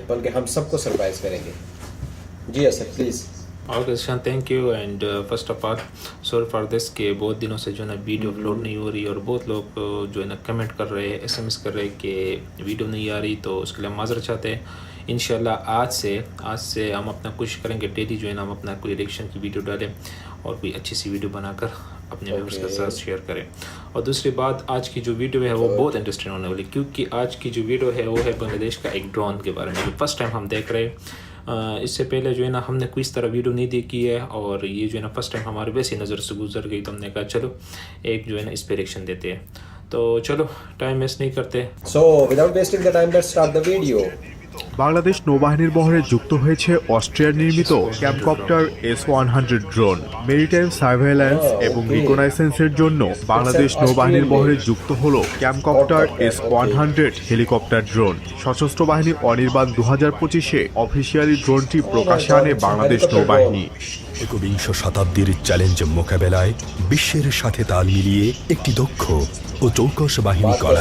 बल्कि हम सबको सरप्राइज करेंगे। जी असद प्लीज़। ओके शान, thank you. And first of all sorry for this कि बहुत दिनों से जो है ना वीडियो अपलोड नहीं हो रही, और बहुत लोग जो है ना कमेंट कर रहे हैं, SMS कर रहे हैं कि वीडियो नहीं आ रही, तो उसके लिए हम माज़रत चाहते हैं। इंशाल्लाह आज से हम अपना कोशिश करेंगे डेली जो है ना हम अपना कोई रिएक्शन की वीडियो डालें और कोई अच्छी सी वीडियो बनाकर अपने व्यूअर्स के साथ शेयर करें। और दूसरी बात, आज की जो वीडियो है वो बहुत इंटरेस्टिंग होने वाली, क्योंकि आज की जो वीडियो है वो है बांग्लादेश का एक ड्रोन के बारे में, जो फर्स्ट टाइम हम देख रहे हैं। इससे पहले जो है ना हमने कोई इस तरह वीडियो नहीं देखी है, और ये जो है ना फर्स्ट टाइम हमारे वैसे नज़र से गुजर गई, तो हमने कहा चलो एक जो है ना इस पर रिएक्शन देते हैं। तो चलो टाइम वेस्ट नहीं करते। So without wasting the time, let's start the video. Bangladesh নৌবাহিনীর বহরে যুক্ত হয়েছে অস্ট্রিয়ার নির্মিত ক্যাম্পকপ্টার S-100 ড্রোন। মেরিটাইম সার্ভেইল্যান্স এবং রিকনাইসেন্সের জন্য বাংলাদেশ নৌবাহিনীর বহরে যুক্ত হলো ক্যাম্পকপ্টার S-100 হেলিকপ্টার ড্রোন। সশস্ত্র বাহিনী অনির্বাণ 2025-এ অফিসিয়ালি ড্রোনটি প্রকাশ্যে আনে বাংলাদেশ নৌবাহিনী। একবিংশ শতাব্দীর চ্যালেঞ্জ মোকাবেলায় বিশ্বের সাথে তাল মিলিয়ে একটি দক্ষ ও চৌকস বাহিনী করা